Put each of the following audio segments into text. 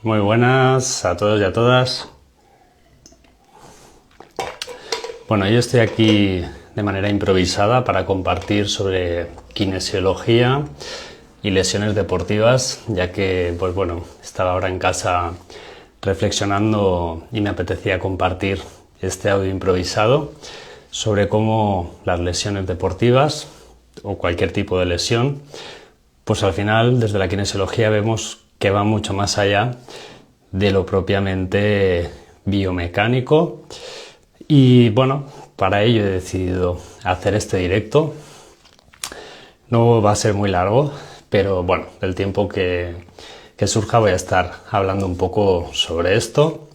Muy buenas a todos y a todas. Bueno, yo estoy aquí de manera improvisada para compartir sobre kinesiología y lesiones deportivas, ya que, pues bueno, estaba ahora en casa reflexionando y me apetecía compartir este audio improvisado sobre cómo las lesiones deportivas o cualquier tipo de lesión, pues al final desde la kinesiología vemos que va mucho más allá de lo propiamente biomecánico. Y bueno, para ello he decidido hacer este directo. No va a ser muy largo, pero bueno, el tiempo que surja voy a estar hablando un poco sobre esto.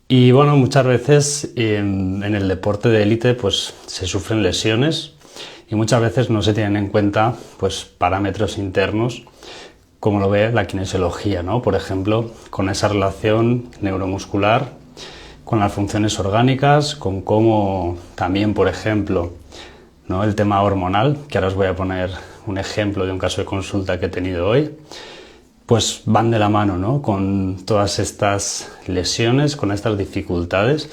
Y bueno, muchas veces en el deporte de élite pues se sufren lesiones y muchas veces no se tienen en cuenta pues parámetros internos como lo ve la kinesiología, ¿no? Por ejemplo, con esa relación neuromuscular, con las funciones orgánicas, con cómo también, por ejemplo, ¿no? El tema hormonal, que ahora os voy a poner un ejemplo de un caso de consulta que he tenido hoy, pues van de la mano, ¿no? Con todas estas lesiones, con estas dificultades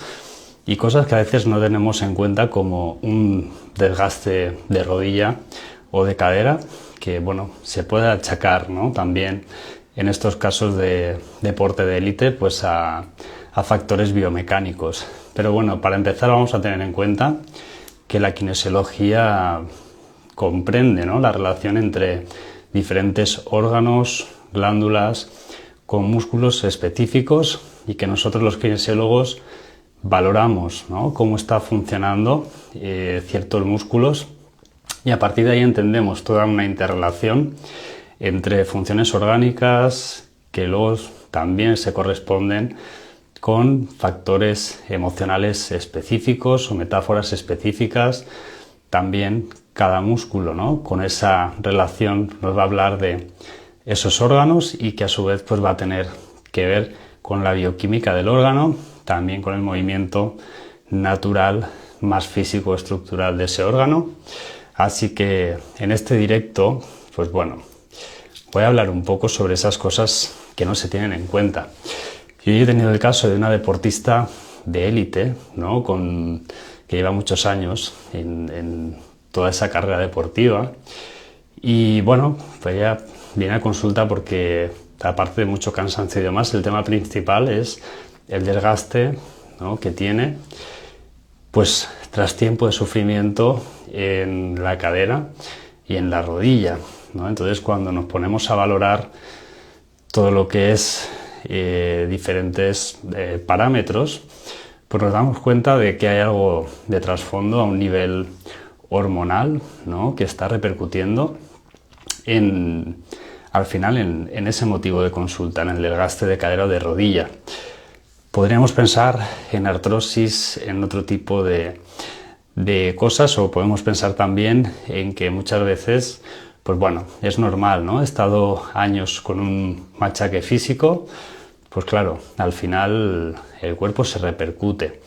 y cosas que a veces no tenemos en cuenta como un desgaste de rodilla o de cadera, que bueno, se puede achacar, ¿no? También en estos casos de deporte de élite pues a factores biomecánicos. Pero bueno, para empezar vamos a tener en cuenta que la kinesiología comprende, ¿no? La relación entre diferentes órganos, glándulas, con músculos específicos y que nosotros los kinesiólogos valoramos, ¿no? Cómo está funcionando ciertos músculos y a partir de ahí entendemos toda una interrelación entre funciones orgánicas que luego también se corresponden con factores emocionales específicos o metáforas específicas. También cada músculo, ¿no? Con esa relación nos va a hablar de esos órganos y que a su vez pues va a tener que ver con la bioquímica del órgano, también con el movimiento natural más físico estructural de ese órgano. Así que en este directo, pues bueno, voy a hablar un poco sobre esas cosas que no se tienen en cuenta. Yo he tenido el caso de una deportista de élite, ¿no? Que lleva muchos años en toda esa carrera deportiva y bueno, pues ella viene a consulta porque aparte de mucho cansancio y demás, el tema principal es el desgaste, ¿no? Que tiene pues tras tiempo de sufrimiento en la cadera y en la rodilla, ¿no? Entonces cuando nos ponemos a valorar todo lo que es diferentes parámetros, pues nos damos cuenta de que hay algo de trasfondo a un nivel hormonal, ¿no? Que está repercutiendo al final en ese motivo de consulta, en el desgaste de cadera o de rodilla. Podríamos pensar en artrosis, en otro tipo de cosas, o podemos pensar también en que muchas veces, pues bueno, es normal, ¿no? He estado años con un machaque físico, pues claro, al final el cuerpo se repercute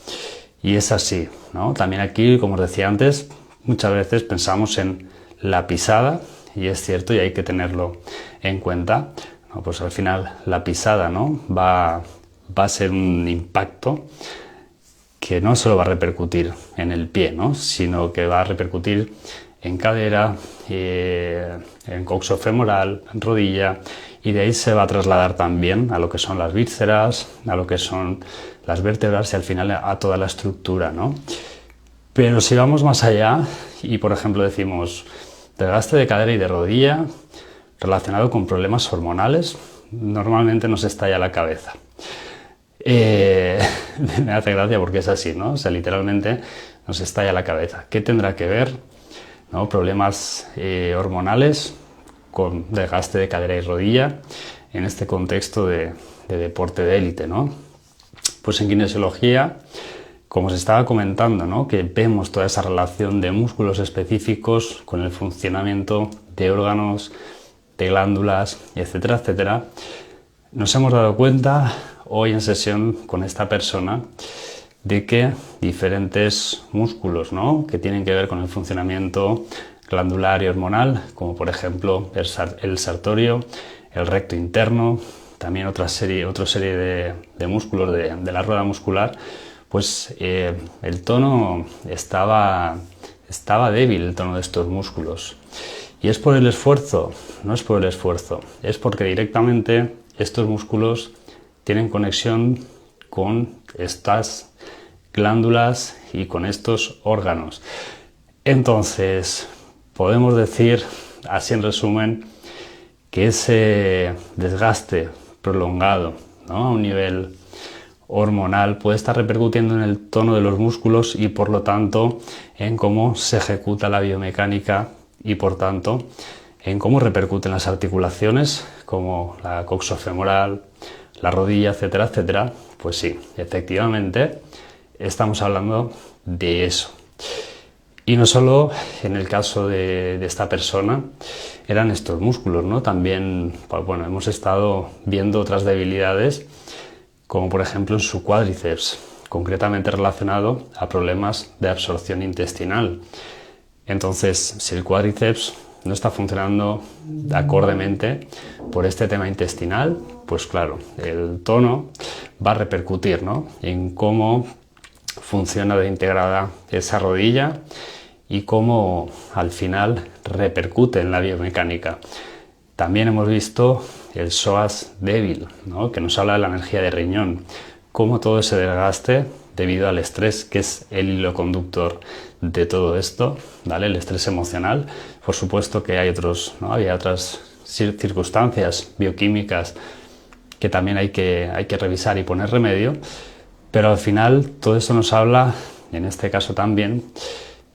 y es así, ¿no? También aquí, como os decía antes, muchas veces pensamos en la pisada y es cierto y hay que tenerlo en cuenta, ¿no? Pues al final la pisada, ¿no? Va a ser un impacto que no solo va a repercutir en el pie, ¿no? Sino que va a repercutir en cadera, en coxofemoral, en rodilla, y de ahí se va a trasladar también a lo que son las vísceras, a lo que son las vértebras y al final a toda la estructura, ¿no? Pero si vamos más allá y por ejemplo decimos desgaste de cadera y de rodilla relacionado con problemas hormonales, normalmente nos estalla la cabeza. Me hace gracia porque es así, ¿no? O sea, literalmente nos estalla la cabeza. ¿Qué tendrá que ver, ¿no? Problemas hormonales con desgaste de cadera y rodilla en este contexto de deporte de élite, ¿no? Pues en kinesiología, como se estaba comentando, ¿no? Que vemos toda esa relación de músculos específicos con el funcionamiento de órganos, de glándulas, etcétera, etcétera. Nos hemos dado cuenta hoy en sesión con esta persona de que diferentes músculos, ¿no? Que tienen que ver con el funcionamiento glandular y hormonal, como por ejemplo el sartorio, el recto interno, también otra serie de músculos de la rueda muscular, pues el tono estaba débil, el tono de estos músculos. ¿Y es por el esfuerzo? No es por el esfuerzo, es porque directamente estos músculos tienen conexión con estas glándulas y con estos órganos. Entonces, podemos decir, así en resumen, que ese desgaste prolongado, ¿no?, a un nivel hormonal puede estar repercutiendo en el tono de los músculos y por lo tanto en cómo se ejecuta la biomecánica y por tanto en cómo repercuten las articulaciones como la coxofemoral, la rodilla, etcétera, etcétera. Pues sí, efectivamente estamos hablando de eso. Y no solo en el caso de esta persona eran estos músculos, ¿no? También, pues bueno, hemos estado viendo otras debilidades, como por ejemplo en su cuádriceps, concretamente relacionado a problemas de absorción intestinal. Entonces, si el cuádriceps no está funcionando acordemente por este tema intestinal, pues claro, el tono va a repercutir, ¿no?, en cómo funciona de integrada esa rodilla y cómo al final repercute en la biomecánica. También hemos visto el psoas débil, ¿no?, que nos habla de la energía de riñón, cómo todo ese desgaste debido al estrés, que es el hilo conductor de todo esto, ¿vale?, el estrés emocional. Por supuesto que hay otros, ¿no?, había otras circunstancias bioquímicas que también hay que revisar y poner remedio, pero al final todo eso nos habla, en este caso también,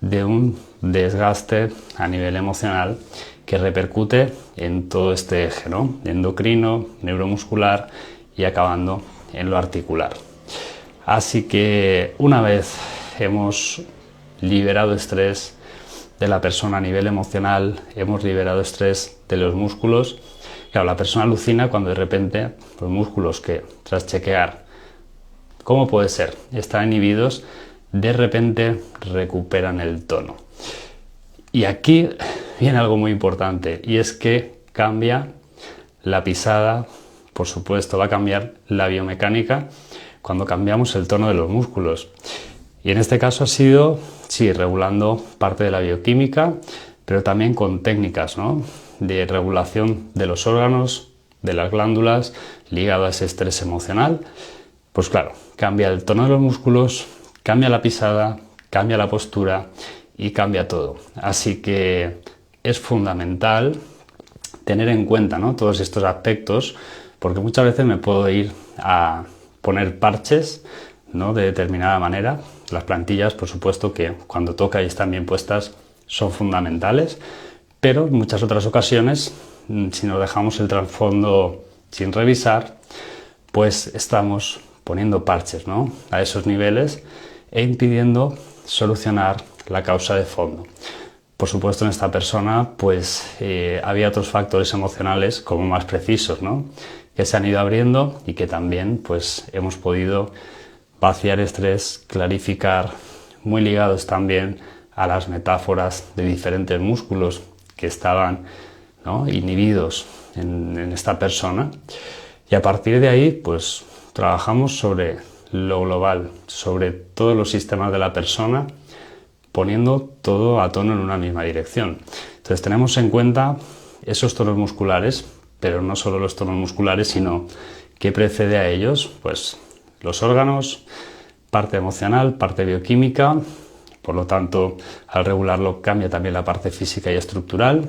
de un desgaste a nivel emocional que repercute en todo este eje, ¿no?, endocrino, neuromuscular y acabando en lo articular. Así que una vez hemos liberado estrés de la persona a nivel emocional, hemos liberado estrés de los músculos, claro, la persona alucina cuando de repente los músculos que tras chequear, ¿cómo puede ser?, están inhibidos, de repente recuperan el tono. Y aquí viene algo muy importante, y es que cambia la pisada, por supuesto va a cambiar la biomecánica cuando cambiamos el tono de los músculos. Y en este caso ha sido, sí, regulando parte de la bioquímica, pero también con técnicas, ¿no?, de regulación de los órganos, de las glándulas, ligado a ese estrés emocional. Pues claro, cambia el tono de los músculos, cambia la pisada, cambia la postura y cambia todo. Así que es fundamental tener en cuenta, ¿no?, todos estos aspectos, porque muchas veces me puedo ir a poner parches, ¿no?, de determinada manera. Las plantillas, por supuesto, que cuando toca y están bien puestas son fundamentales, pero en muchas otras ocasiones, si nos dejamos el trasfondo sin revisar, pues estamos poniendo parches, ¿no?, a esos niveles e impidiendo solucionar la causa de fondo. Por supuesto, en esta persona pues había otros factores emocionales como más precisos, ¿no?, que se han ido abriendo y que también pues hemos podido vaciar estrés, clarificar, muy ligados también a las metáforas de diferentes músculos que estaban, ¿no?, inhibidos en esta persona. Y a partir de ahí pues trabajamos sobre lo global, sobre todos los sistemas de la persona, poniendo todo a tono en una misma dirección. Entonces tenemos en cuenta esos tonos musculares, pero no solo los tonos musculares, sino que precede a ellos, pues los órganos, parte emocional, parte bioquímica. Por lo tanto, al regularlo cambia también la parte física y estructural,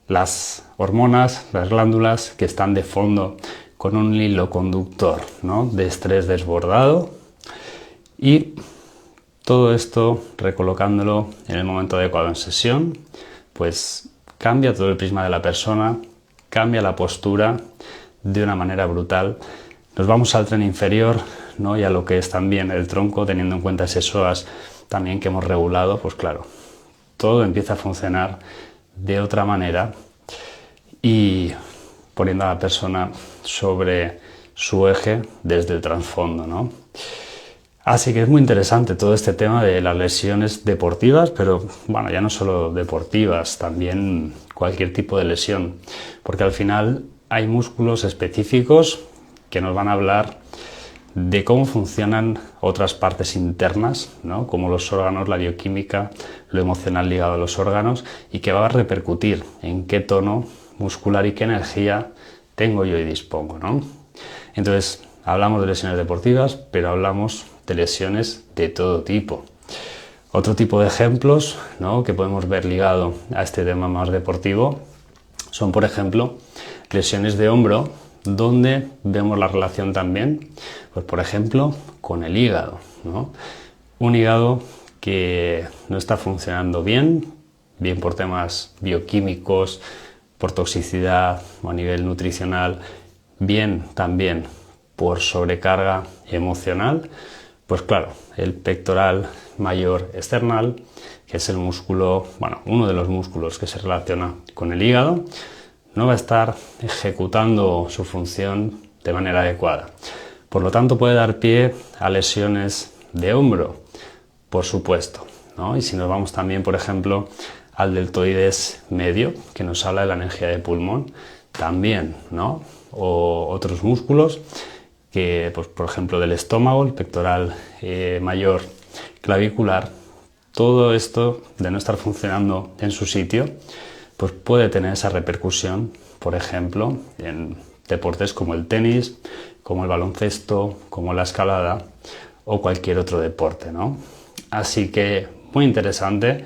las hormonas, las glándulas que están de fondo con un hilo conductor, ¿no?, de estrés desbordado, y todo esto recolocándolo en el momento adecuado en sesión, pues cambia todo el prisma de la persona, cambia la postura de una manera brutal. Nos vamos al tren inferior, ¿no?, y a lo que es también el tronco, teniendo en cuenta ese psoas también que hemos regulado, pues claro, todo empieza a funcionar de otra manera y poniendo a la persona sobre su eje desde el trasfondo, ¿no? Así que es muy interesante todo este tema de las lesiones deportivas, pero bueno, ya no solo deportivas, también cualquier tipo de lesión, porque al final hay músculos específicos que nos van a hablar de cómo funcionan otras partes internas, ¿no? Como los órganos, la bioquímica, lo emocional ligado a los órganos, y que va a repercutir en qué tono muscular y qué energía tengo yo y dispongo, ¿no? Entonces, hablamos de lesiones deportivas, pero hablamos de lesiones de todo tipo. Otro tipo de ejemplos, ¿no?, que podemos ver ligado a este tema más deportivo son, por ejemplo, lesiones de hombro, donde vemos la relación también, pues por ejemplo, con el hígado, ¿no? Un hígado que no está funcionando bien por temas bioquímicos, por toxicidad o a nivel nutricional, bien también por sobrecarga emocional. Pues claro, el pectoral mayor external, que es el músculo, bueno, uno de los músculos que se relaciona con el hígado, no va a estar ejecutando su función de manera adecuada. Por lo tanto, puede dar pie a lesiones de hombro, por supuesto, ¿no? Y si nos vamos también, por ejemplo, al deltoides medio, que nos habla de la energía de pulmón, también, ¿no? O otros músculos que, pues, por ejemplo, del estómago, el pectoral mayor clavicular, todo esto de no estar funcionando en su sitio, pues puede tener esa repercusión, por ejemplo, en deportes como el tenis, como el baloncesto, como la escalada o cualquier otro deporte, ¿no? Así que muy interesante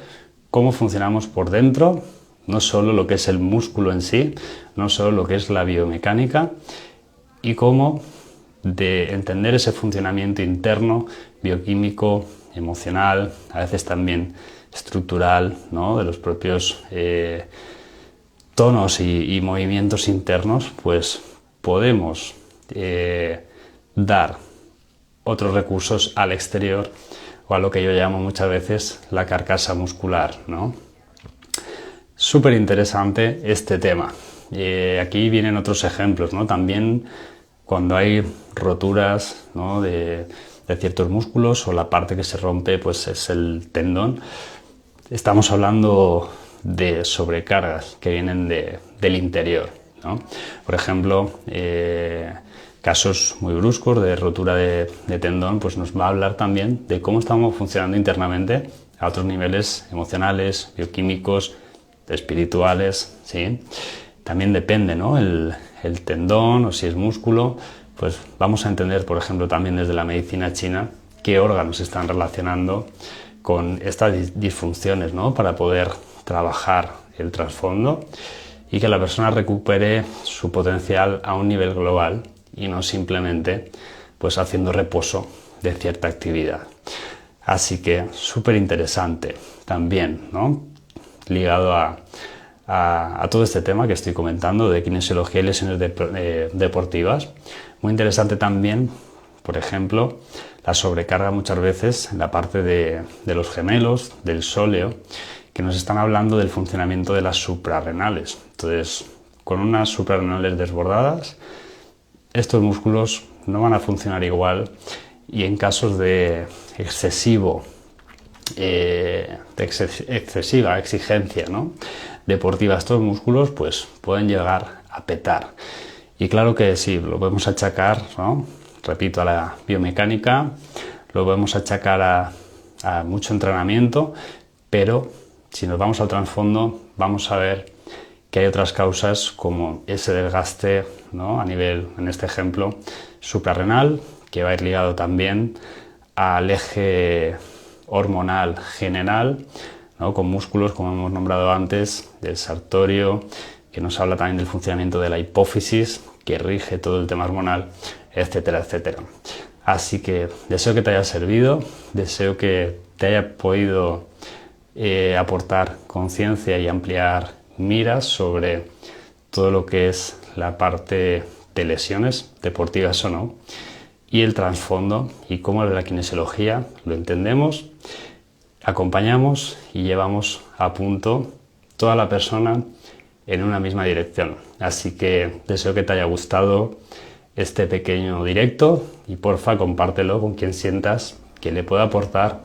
cómo funcionamos por dentro, no solo lo que es el músculo en sí, no solo lo que es la biomecánica, y cómo de entender ese funcionamiento interno, bioquímico, emocional, a veces también estructural, ¿no?, de los propios tonos y movimientos internos, pues podemos dar otros recursos al exterior, o a lo que yo llamo muchas veces la carcasa muscular, ¿no? Súper interesante este tema. Aquí vienen otros ejemplos, ¿no? También cuando hay roturas, ¿no?, de ciertos músculos, o la parte que se rompe pues es el tendón. Estamos hablando de sobrecargas que vienen del interior, ¿no? Por ejemplo, casos muy bruscos de rotura de tendón, pues nos va a hablar también de cómo estamos funcionando internamente a otros niveles emocionales, bioquímicos, espirituales, ¿sí? También depende, ¿no?, el tendón, o si es músculo, pues vamos a entender, por ejemplo, también desde la medicina china, qué órganos están relacionando con estas disfunciones, ¿no?, para poder trabajar el trasfondo y que la persona recupere su potencial a un nivel global y no simplemente pues haciendo reposo de cierta actividad. Así que súper interesante también, ¿no?, ligado a todo este tema que estoy comentando de kinesiología y lesiones deportivas. Muy interesante también, por ejemplo, la sobrecarga muchas veces en la parte de los gemelos, del sóleo, que nos están hablando del funcionamiento de las suprarrenales. Entonces, con unas suprarrenales desbordadas, estos músculos no van a funcionar igual, y en casos de excesiva exigencia, ¿no?, deportiva a estos músculos, pues pueden llegar a petar. Y claro que sí, lo podemos achacar, ¿no?, repito, a la biomecánica, lo podemos achacar a mucho entrenamiento, pero si nos vamos al trasfondo vamos a ver que hay otras causas, como ese desgaste, ¿no?, a nivel, en este ejemplo, suprarrenal, que va a ir ligado también al eje hormonal general, ¿no?, con músculos, como hemos nombrado antes, del sartorio, que nos habla también del funcionamiento de la hipófisis, que rige todo el tema hormonal, etcétera, etcétera. Así que deseo que te haya servido, deseo que te haya podido aportar conciencia y ampliar miras sobre todo lo que es la parte de lesiones, deportivas o no, y el trasfondo, y cómo de la kinesiología lo entendemos, acompañamos y llevamos a punto toda la persona en una misma dirección. Así que deseo que te haya gustado este pequeño directo, y porfa, compártelo con quien sientas que le pueda aportar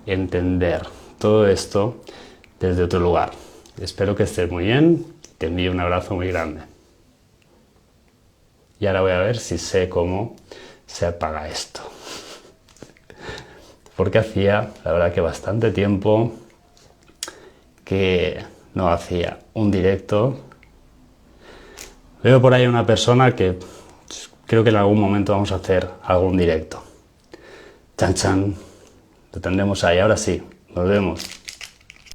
entender todo esto desde otro lugar. Espero que estés muy bien, te envío un abrazo muy grande. y ahora voy a ver si sé cómo se apaga esto. Porque hacía, la verdad, que bastante tiempo que no hacía un directo. Veo por ahí una persona que creo que en algún momento vamos a hacer algún directo. Chan chan, lo tendremos ahí. Ahora sí, nos vemos.